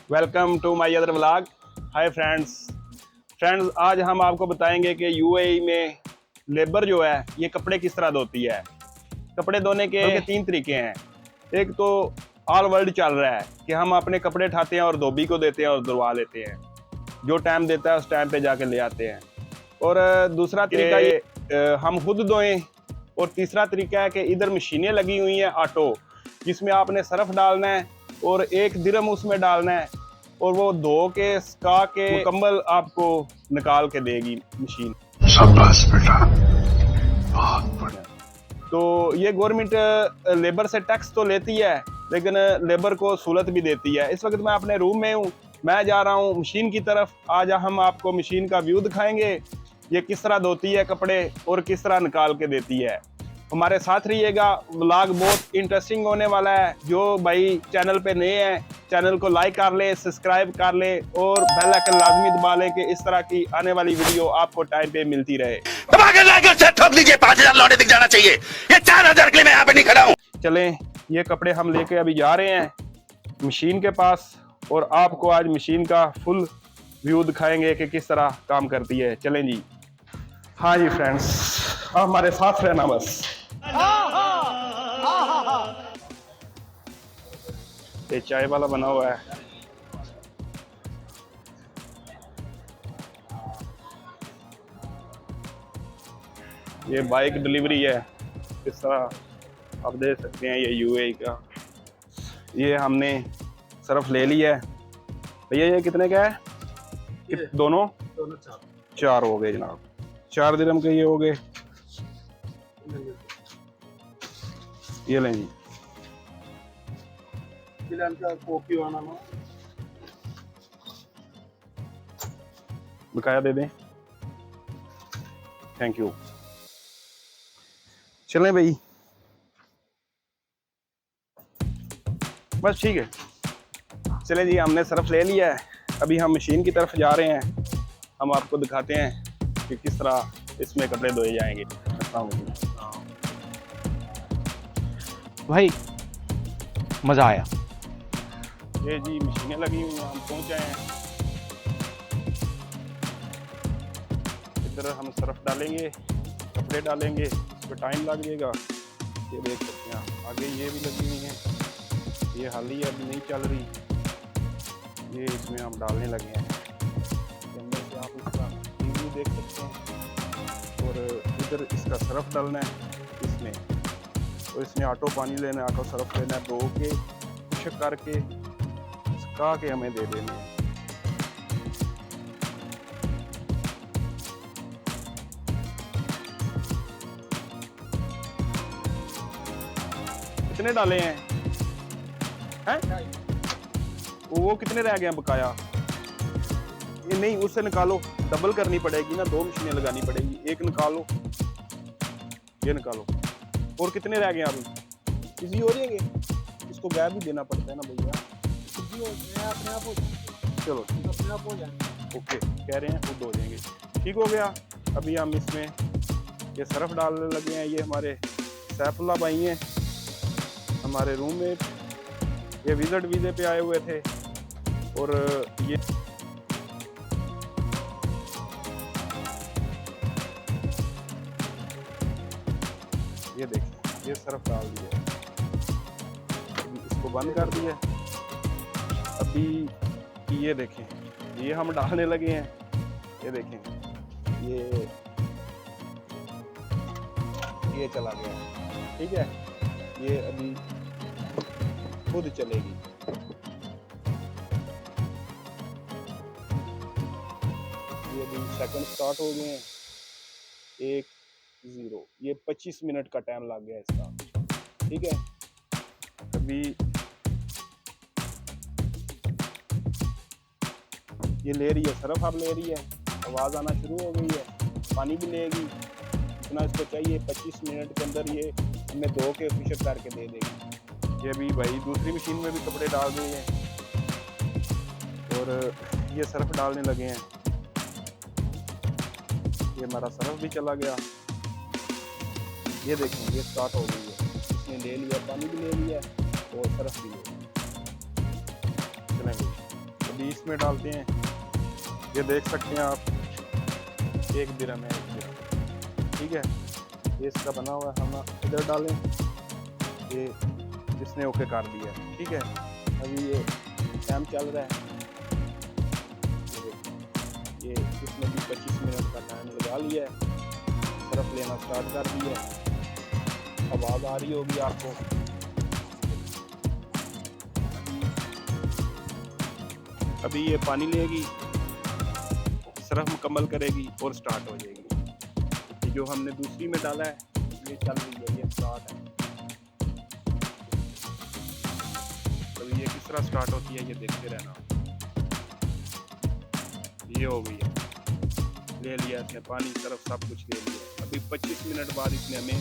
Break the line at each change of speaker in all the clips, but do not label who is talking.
Welcome to my other vlog. Hi friends, आज हम आपको बताएंगे कि यूएई में लेबर जो है ये कपड़े किस तरह धोती है। कपड़े धोने के तीन तरीके हैं। एक तो ऑल वर्ल्ड चल रहा है कि हम अपने कपड़े उठाते हैं और धोबी को देते हैं और धुलवा लेते हैं, जो टाइम देता है उस टाइम पे जाके ले आते हैं। और दूसरा तरीका ये हम खुद धोएं। और तीसरा तरीका है कि इधर मशीनें लगी हुई हैं ऑटो, जिसमें आपने सर्फ डालना है और 1 दिरहम उसमें डालना है और वो धो के सुखा के मुकम्मल आपको निकाल के देगी मशीन।
शाबाश बेटा, बहुत बढ़िया।
तो ये गवर्नमेंट लेबर से टैक्स तो लेती है, लेकिन लेबर को सहूलत भी देती है। इस वक्त मैं अपने रूम में हूँ, मैं जा रहा हूँ मशीन की तरफ। आज हम आपको मशीन का व्यू दिखाएंगे, ये किस तरह धोती है कपड़े और किस तरह निकाल के देती है। हमारे साथ रहिएगा, व्लॉग बहुत इंटरेस्टिंग होने वाला है। जो भाई चैनल पे नए हैं, चैनल को लाइक कर ले, सब्सक्राइब कर ले और बेल आइकन लाजमी दबा ले कि इस तरह की आने वाली वीडियो आपको टाइम पे मिलती रहे।
ठोक लीजिए, 5,000 लौटे दिख जाना चाहिए। ये 4,000 के लिए मैं यहाँ पे नहीं खड़ा हूँ।
चलें, ये कपड़े हम लेके अभी जा रहे हैं मशीन के पास और आपको आज मशीन का फुल व्यू दिखाएंगे कि किस तरह काम करती है। चलें जी। हाँ जी फ्रेंड्स, आप हमारे साथ रहना बस। ये चाय वाला बना हुआ है। ये बाइक डिलीवरी है, इस तरह आप देख सकते हैं। ये यूएई का, ये हमने सर्फ ले लिया है भैया। ये कितने का है? दोनों 4 हो गए जनाब। 4 दिरहम के ये हो गए। ये लें जी। बकाया दे दें, थैंक यू। चलें भाई, बस ठीक है। चलें जी, हमने सर्फ ले लिया है, अभी हम मशीन की तरफ जा रहे हैं। हम आपको दिखाते हैं कि किस तरह इसमें कपड़े धोए जाएंगे।
भाई मजा आया।
ये जी मशीनें लगी हुई हैं, हम पहुंच आए हैं। इधर हम सर्फ डालेंगे, कपड़े डालेंगे, इस पर टाइम लग जाएगा। ये देख सकते हैं आगे ये भी लगी हुई हैं। ये हाल ही अभी नहीं चल रही, ये इसमें हम डालने लगे हैं। अंदर से आप इसका रिव्यू देख सकते हैं। और इधर इसका सर्फ डालना है इसमें, और इसमें ऑटो पानी लेना है, ऑटो सर्फ लेना है, धो के खुश्क करके सुखा के हमें दे देने हैं। कितने डाले हैं? वो कितने रह गए हैं बकाया? ये नहीं, उससे निकालो, डबल करनी पड़ेगी ना, 2 मशीनें लगानी पड़ेगी। एक निकालो, ये निकालो। और कितने रह गए अभी? इजी हो जाएंगे, इसको गैप भी देना पड़ता है ना भैया। अपने आप हो, चलो अपने आप हो जाएंगे। ओके कह रहे हैं, खुद हो जाएंगे। ठीक हो गया। अभी हम इसमें ये सर्फ डालने लगे हैं। ये हमारे सैफुल्ला भाई हैं, हमारे रूममेट, ये विजिट वीज़े पे आए हुए थे। और ये देखिए, ये सर्फ डाल दिया, इसको बंद कर दिया। अभी ये देखें, ये हम डालने लगे हैं। ये देखें, ये चला गया। ठीक है, ये अभी खुद चलेगी। ये अभी सेकंड स्टार्ट हो गए हैं, 1 0। ये 25 मिनट का टाइम लग गया इसका। ठीक है, अभी ये ले रही है सर्फ, अब ले रही है, आवाज़ आना शुरू हो गई है। पानी भी लेगी जितना इसको चाहिए। 25 मिनट के अंदर ये हमें धो के खुश्क करके दे देगी। ये भी भाई दूसरी मशीन में भी कपड़े डाल दिए हैं और ये सर्फ डालने लगे हैं। ये हमारा सर्फ भी चला गया। ये देखें, ये स्टार्ट हो गई है, इसने ले लिया, पानी भी ले लिया और सर्फ भी ले लिया। चलेंगे। अभी इसमें डालते हैं। ये देख सकते हैं आप, 1 दिरहम है, 1 दिरहम, ठीक है। ये इसका बना हुआ है, हम इधर डालें। ये जिसने ओके कर दिया है, ठीक है। अभी ये टाइम चल रहा है, ये इसमें भी 25 मिनट का टाइम लगा लिया है। बर्फ लेना स्टार्ट कर दिया है, आवाज़ आ रही होगी आपको। अभी ये पानी लेगी, सरफ मुकम्मल करेगी और स्टार्ट हो जाएगी। ये जो हमने दूसरी में डाला है ये चल रही है, ये स्टार्ट है। अभी ये किस तरह स्टार्ट होती है ये देखते रहना। ये हो गई है, ले लिया इसने पानी, सरफ सब कुछ ले लिया। अभी 25 मिनट बाद इसने हमें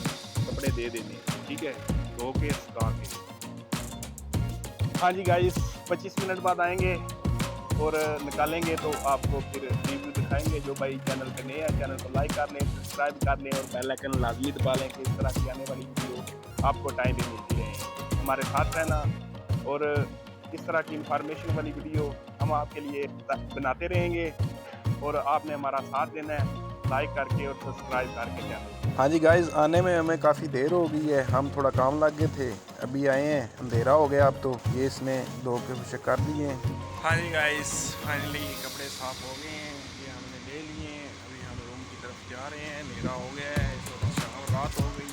कपड़े दे देने, ठीक है, धो के सुखा के। हाँ जी गाइस, 25 मिनट बाद आएंगे और निकालेंगे तो आपको फिर रिव्यू दिखाएंगे। जो भाई चैनल पे नए हैं, चैनल को लाइक कर लें, सब्सक्राइब कर लें और बेल आइकन लाजमी दबा लें कि इस तरह की आने वाली वीडियो आपको टाइम पे मिलती रहे। हमारे साथ रहना और इस तरह की इंफॉर्मेशन वाली वीडियो हम आपके लिए बनाते रहेंगे और आपने हमारा साथ देना है लाइक करके और सब्सक्राइब करके चैनल। हाँ जी गाइस, आने में हमें काफ़ी देर हो गई है, हम थोड़ा काम लग गए थे, अभी आए हैं, अंधेरा हो गया। अब तो ये इसने धो के कुछ कर दिए हैं। हाँ जी गाइस, फाइनली कपड़े साफ हो गए हैं, ये हमने ले लिए हैं। अभी हम रूम की तरफ जा रहे हैं, अंधेरा हो गया है, तो शाम रात हो गई